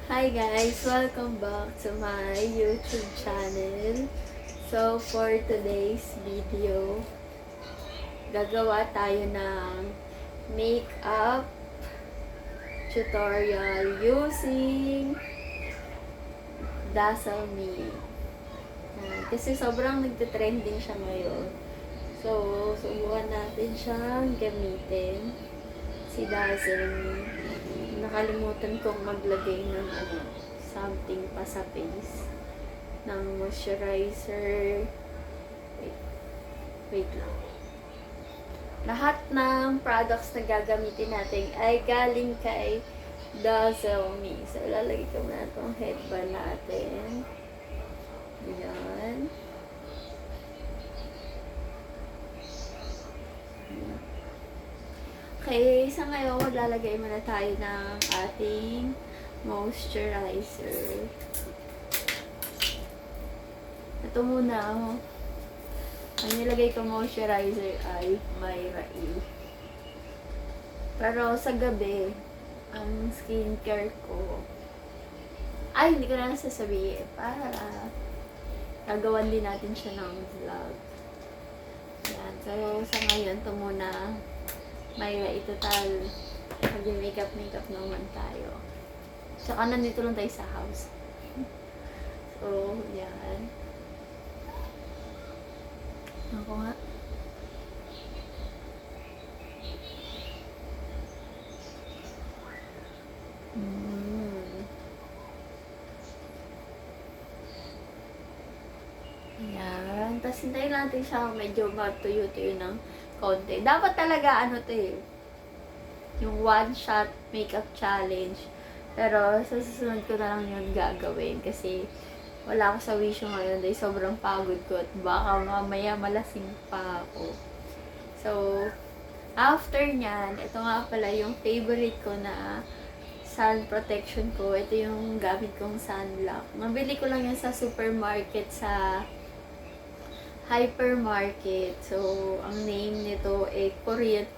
Hi guys! Welcome back to my YouTube channel. So, for today's video, gagawa tayo ng makeup tutorial using Dazzle Me. Kasi sobrang nagte-trending siya ngayon. So, subukan natin siyang gamitin. Si Dazzle Me. Nakalimutan kong maglagay ng something pa sa face. Ng moisturizer. Wait lang. Lahat ng products na gagamitin natin ay galing kay Dazzle Me. So, lalagay ko na itong headband natin. Ayan. Okay, sa ngayon, maglalagay muna tayo ng ating moisturizer. Ito muna, ang nilagay ko moisturizer ay Myra E. Pero sa gabi, ang skincare ko, ay, hindi ko na nasasabihin, para gagawan din natin siya ng vlog. Yan, so sa ngayon, ito muna, Myra E total, mag-makeup naman tayo. Tsaka nandito lang tayo sa house. So, yan. Ako nga. Ayan. Tapos hintayin natin siya medyo matuyo-tuyo ng konti. Dapat talaga ano to eh. Yung one shot makeup challenge. Pero sa susunod ko na lang yun gagawin. Kasi wala ako sa wisyo ngayon dahil sobrang pagod ko. At baka mamaya malasing pa ako. So, after nyan, ito nga pala yung favorite ko na sun protection ko. Ito yung gamit kong sunblock. Mabili ko lang yan sa supermarket, sa hypermarket. So, ang name nito ay Korean.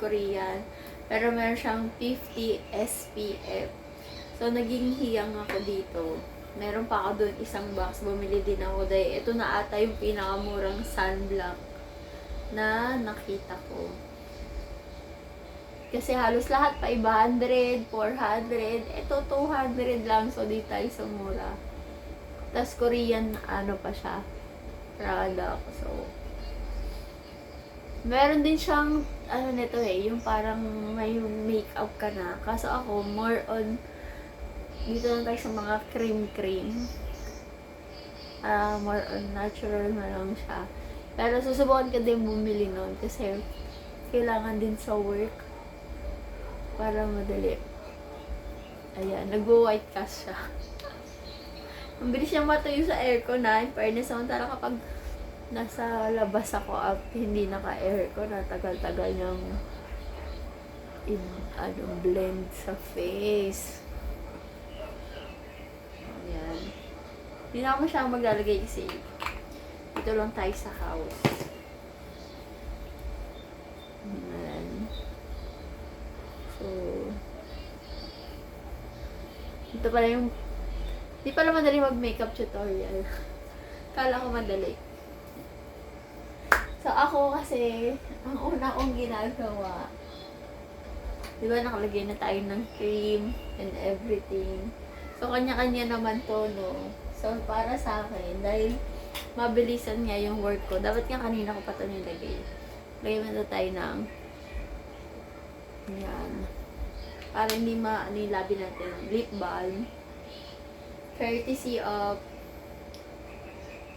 Pero meron siyang 50 SPF. So, naging hiyang ako dito. Meron pa ako doon isang box. Bumili din ako dahil ito na ata yung pinakamurang sunblock na nakita ko. Kasi halos lahat pa 500, 400. Ito 200 lang. So, di tayo sa mura. Tapos Korean ano pa siya. Product. So, meron din siyang ano nito eh. Yung parang may makeup ka na. Kaso ako more on dito lang tayo sa mga cream. More on natural na lang siya. Pero susubukan ko din bumili nun kasi kailangan din sa work para madali. Ayan, nagwo-white cast siya. Ang bilis niya matuyo sa aircon na. In fairness, samantala kapag nasa labas ako at hindi naka-aircon, tagal-tagal niyang blend sa face. Ayan. Hindi na ako masyadong maglalagay kasi dito lang tayo sa house. Ayan. So, ito pala yung di pala madali mag-makeup tutorial. Kala ko madali. So, ako kasi, ang una kong ginagawa, di ba nakalagay na tayo ng cream and everything. So, kanya-kanya naman tono. So, para sa akin, dahil mabilisan nga yung work ko, dapat nga kanina ko pa ito nilagay. Lagay mo na tayo ng yan. Para hindi ano yung labi natin. Lip balm. Courtesy of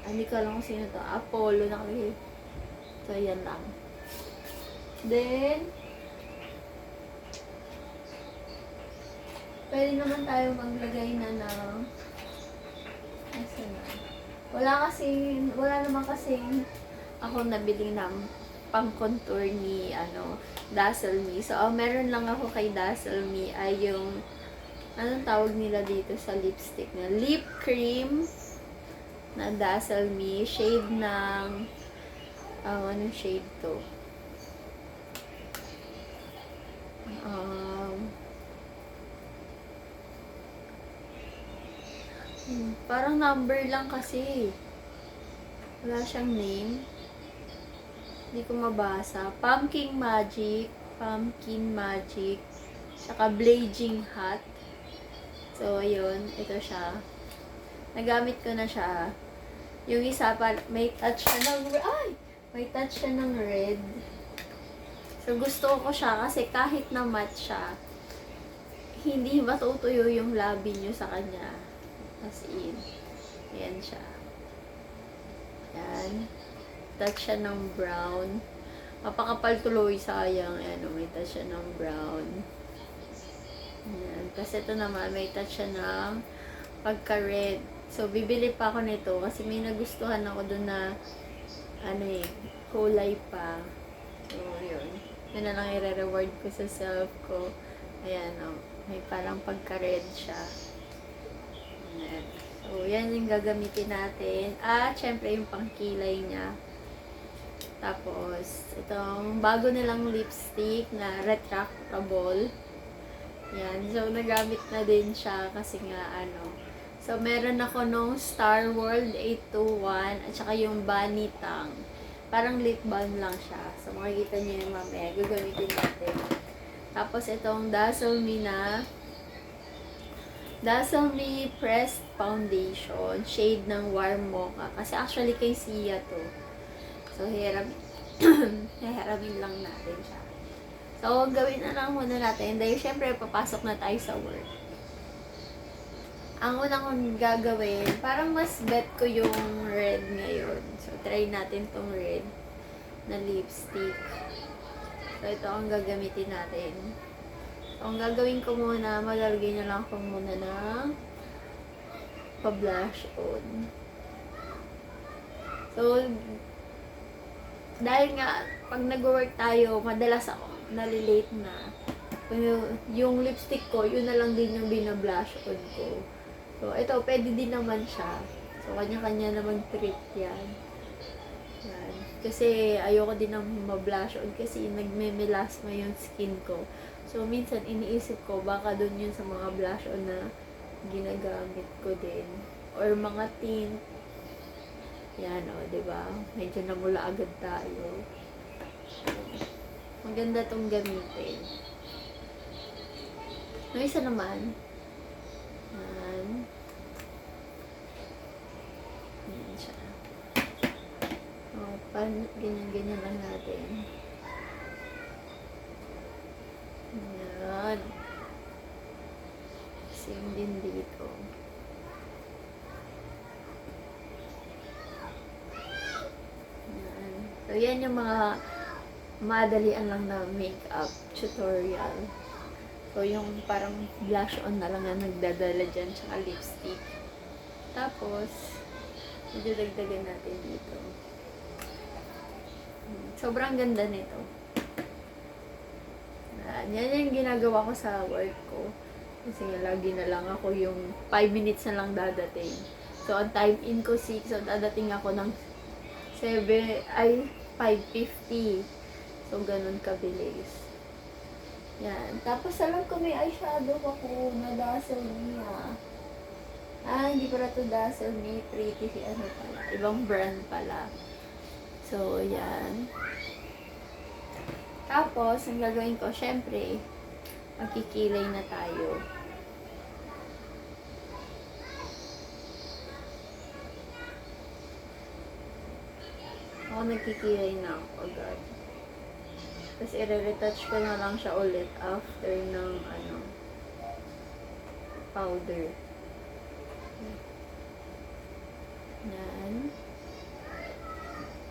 hindi ko alam kung sino to. Apollo nakalagay. So, yan lang. Then, pwede naman tayo maglagay na ng wala naman kasing ako nabili ng pang-contour ni Dazzle Me. So, meron lang ako kay Dazzle Me ay yung anong tawag nila dito sa lipstick na lip cream na Dazzle Me. Shade ng anong shade to? Parang number lang kasi. Wala siyang name. Hindi ko mabasa. Pumpkin Magic, saka Blazing Hot. So, ayun. Ito siya. Nagamit ko na siya. Yung isa pa, may touch siya ng red. So, gusto ko siya kasi kahit na matte siya, hindi matutuyo yung labi nyo sa kanya. As in. Ayan siya. Ayan. Touch siya ng brown. Mapakapal tuloy, sayang. Ayan, may touch siya ng brown. Ayan. Kasi ito naman, may touch siya ng pagka-red. So, bibili pa ako nito kasi may nagustuhan ako dun na kulay pa. So, yun. Yun na lang i-reward ko sa self ko. Ayan, may parang pagka-red siya. Ayan. So, yan yung gagamitin natin. At, syempre, yung pangkilay niya. Tapos, itong bago nilang lipstick na retractable. Yan. So, nagamit na din siya kasi nga, So, meron ako nung Star World 821 at saka yung Bunny Tang. Parang lip balm lang siya. So, makikita niyo yung mamaya. Gagamitin natin. Tapos, itong Dazzle Me Pressed Foundation. Shade ng Warm Mocha. Kasi actually kay Sia to. So, hihiramin lang natin siya. So, gawin na lang muna natin. Dahil, syempre, papasok na tayo sa work. Ang unang kong gagawin, parang mas bet ko yung red ngayon. So, try natin tong red na lipstick. So, ito ang gagamitin natin. So, ang gagawin ko muna, malalagay na lang ako muna ng pa-blush on. So, dahil nga, pag nag-work tayo, madalas ako nalilate na. Yung lipstick ko, yun na lang din yung binablush on ko. So, ito, pwede din naman siya. So, kanya-kanya naman treat yan. Yan. Kasi, ayoko din na mablush on kasi nagme-melasma yung skin ko. So, minsan, iniisip ko, baka dun yun sa mga blush on na ginagamit ko din. Or mga tint. Yan, diba? Medyo namula agad tayo. Maganda tong gamitin. No, isa naman. Yan. Yan siya. Ganyan-ganyan lang natin. Yan. Same din dito. Yan. So, yan yung mga madalian lang na makeup tutorial. So, yung parang blush on na lang na nagdadala dyan, tsaka lipstick. Tapos, medyo dagdagan natin dito. Sobrang ganda nito. Yan yung ginagawa ko sa work ko. Kasi lagi na lang ako yung 5 minutes na lang dadating. So, ang time in ko 6, so dadating ako ng 5:50. So, ganun kabilis. Yan. Tapos, alam ko may eyeshadow ako na Dazzle Me. Hindi pala to Dazzle Me. Pretty pala. Ibang brand pala. So, yan. Tapos, ang gagawin ko, syempre, magkikilay na tayo. Ako nagkikilay na ako agad. Tapos, i-retouch ko na lang siya ulit after ng, powder. Yan.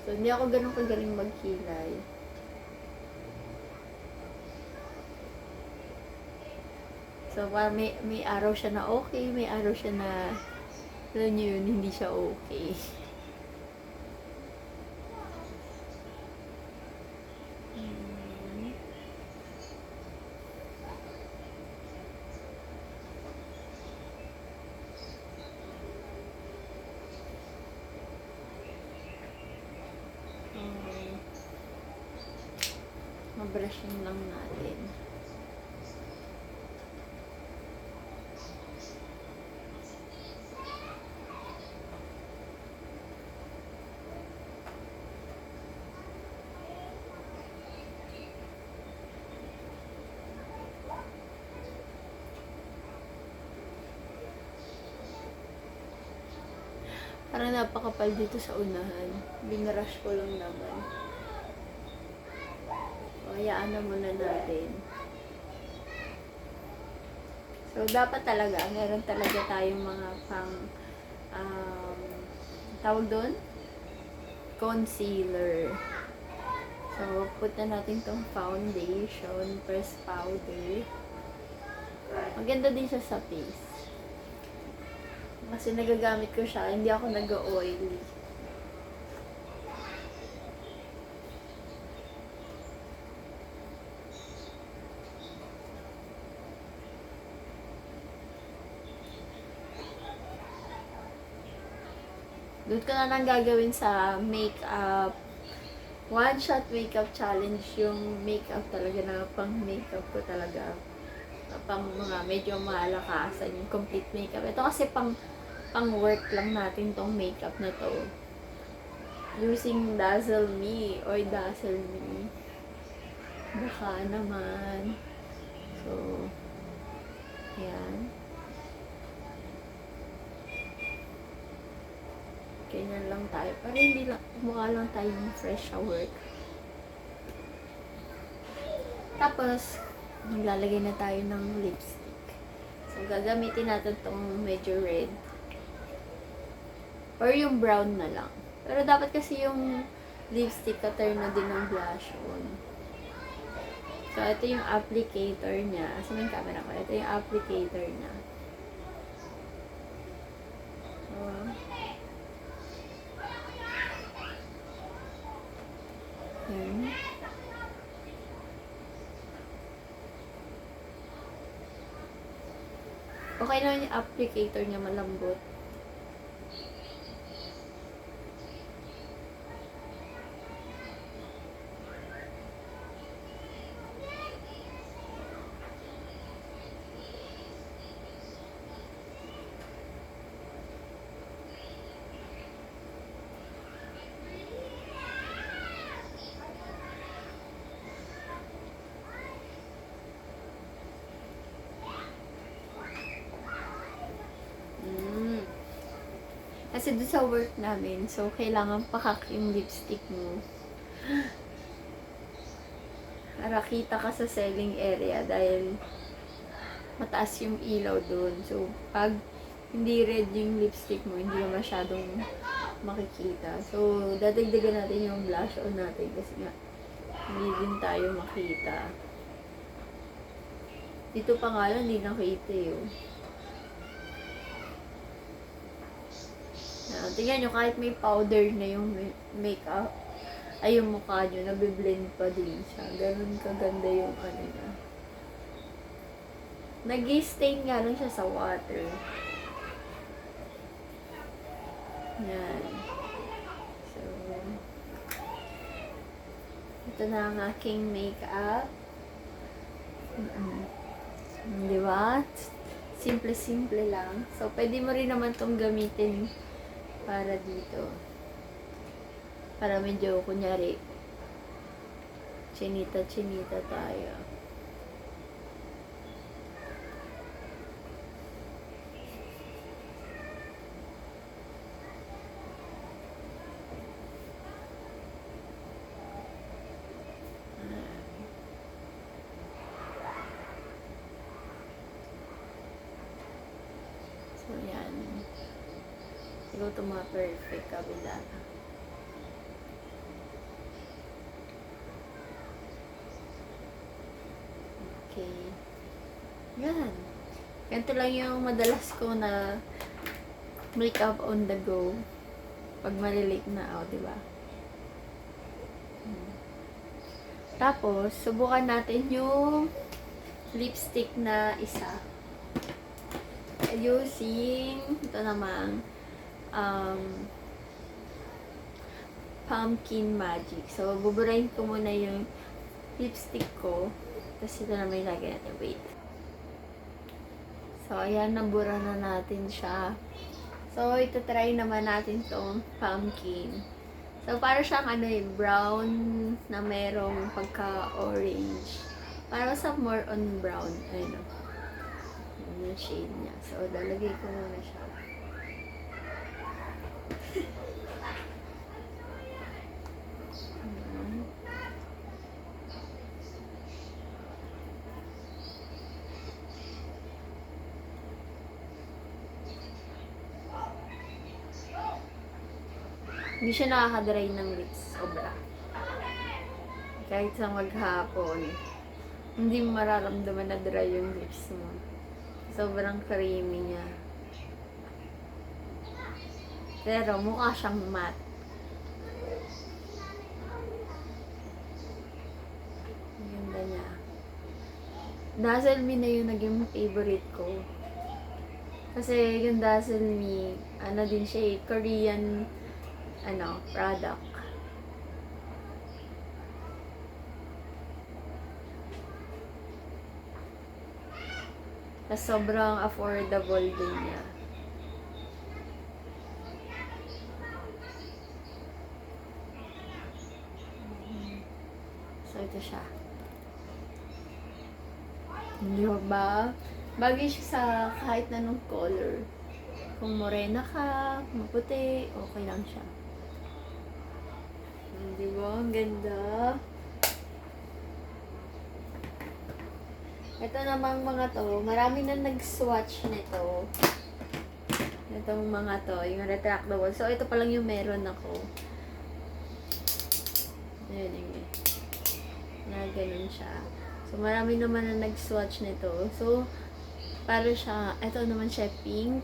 So, hindi ako ganun kagaling magkilay. So, may araw siya na okay, may araw siya na, alam niyo yun, hindi siya okay. Brushing lang natin. Parang napakapal dito sa unahan. Binrush ko lang naman. O, hayaan na muna natin. So, dapat talaga, meron talaga tayong mga pang, tawag doon? Concealer. So, put na natin tong foundation, press powder. Maganda din siya sa face. Kasi nagagamit ko siya, hindi ako nag-oily. Doon ko na lang gagawin sa makeup. One shot makeup challenge, yung makeup talaga na pang makeup ko talaga. Pang mga medyo malakasan, yung complete makeup. Ito kasi pang work lang natin tong makeup na to. Using Dazzle Me or Dazzle Me. Baka naman. So, yan. Ganyan lang tayo. Para hindi lang, mukha lang tayong fresh sa work. Tapos, maglalagay na tayo ng lipstick. So, gagamitin natin tong medyo red. Or yung brown na lang. Pero dapat kasi yung lipstick ka-turn na din ng blush on. So, ito yung applicator niya. Asan yung camera ko? Ito yung applicator niya. So, yun. Okay naman yung applicator niya, malambot. Kasi doon sa work namin, so kailangan pakak yung lipstick mo. Para kita ka sa selling area dahil mataas yung ilaw doon. So, pag hindi red yung lipstick mo, hindi ka masyadong makikita. So, dadagdagan natin yung blush on natin kasi nga hindi din tayo makita. Dito pa nga lang, hindi nakita yun. Tingnan nyo, kahit may powder na yung makeup, ay yung mukha nyo, nabiblend pa din siya. Ganun kaganda yung ano na. Nag-stain nga lang siya sa water. Yan. So, ito na ang aking makeup. Diba? Simple-simple lang. So, pwede mo rin naman tong gamitin para dito. Para medyo, kunyari, chinita-chinita tayo. So, yan. Siguro ito mga perfect kabila. Okay. Yan. Ganito lang yung madalas ko na makeup on the go. Pag malilate na ako, diba? Tapos, subukan natin yung lipstick na isa. Using, ito namang, Pumpkin Magic. So, buburahin ko muna yung lipstick ko. Tapos ito na may lagay natin. Wait. So, ayan, nabura na natin siya. So, ito try naman natin tong pumpkin. So, para siyang brown na merong pagka-orange. Para sa more on brown. Ayun o. Yung shade niya. So, lalagay ko muna siya. Hindi siya nakaka-dry ng lips. Sobra. Kahit sa maghapon, hindi mo mararamdaman na dry yung lips mo. Sobrang creamy niya. Pero mukha siyang matte. Ang ganda niya. Dazzle Me na yung naging favorite ko. Kasi yung Dazzle Me, ano din siya Korean product. Tapos sobrang affordable din niya. So, ito siya. Hindi ba? Bagay siya sa kahit anong color. Kung morena ka, maputi, okay lang siya. Di ba? Ang ganda. Ito namang mga to, marami na nag-swatch nito. Itong mga to, yung retractable. So, ito pa lang yung meron ako. Ayan yung na ganun siya. So, marami naman na nag-swatch nito. So, para siya, ito naman siya pink.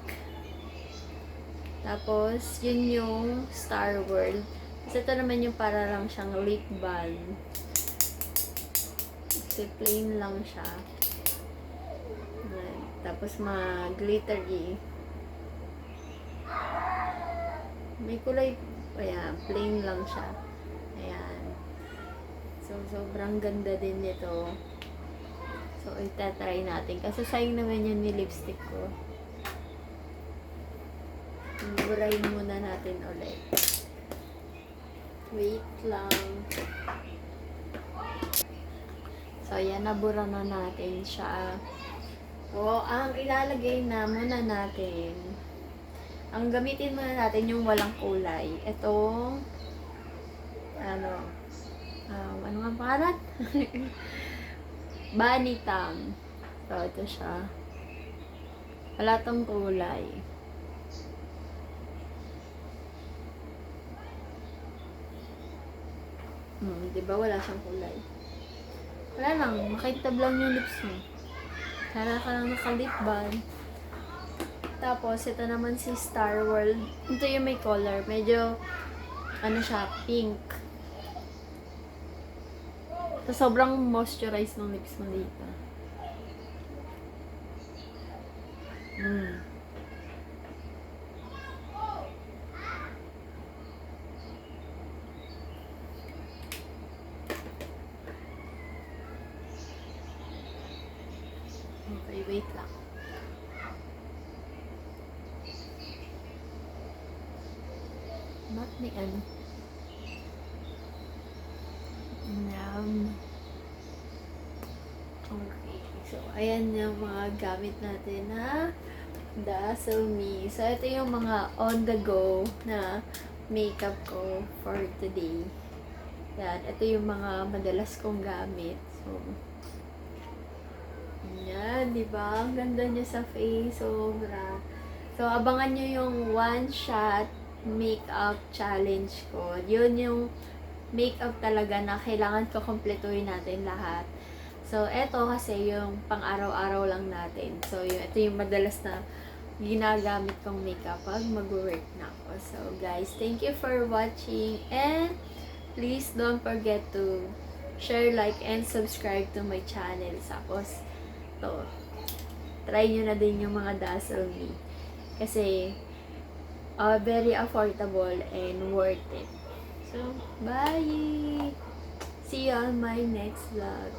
Tapos, yun yung Star World. Kasi ito naman yung para lang siyang lip balm. Kasi plain lang siya. Ayan. Tapos, glittery. May kulay, ayan, plain lang siya. Ayan. So, sobrang ganda din nito. So, itatry natin. Kasi sayang naman yun yung lipstick ko. Burahin muna natin ulit. Wait lang. So, ayan, nabura na natin siya. So, ang ilalagay na muna natin, ang gamitin muna natin yung walang kulay. Itong, ano nga pangalan? Bunny Tang. So, ito siya. Wala tong kulay. Diba wala siyang kulay? Wala lang, makitab lang yung lips mo. Para ka lang naka-lip balm. Tapos, ito naman si Star World. Ito yung may color. Medyo, siya, pink. So, sobrang moisturized ng lips mo dito. Okay, wait lang. Ba't may ano? Okay. So, ayan yung mga gamit natin na Dazzle Me. So, ito yung mga on-the-go na makeup ko for today. Yan. Ito yung mga madalas kong gamit. So, yan. Diba? Ang ganda niya sa face. Sobra. So, abangan nyo yung one-shot makeup challenge ko. Yun yung makeup talaga na kailangan ko kumpletuhin natin lahat. So, eto kasi yung pang-araw-araw lang natin. So, ito yung madalas na ginagamit kong makeup pag mag-work na ako. So, guys, thank you for watching. And, please don't forget to share, like, and subscribe to my channel. Tapos, try nyo na din yung mga Dazzle Me. Kasi, very affordable and worth it. So, bye! See you on my next vlog.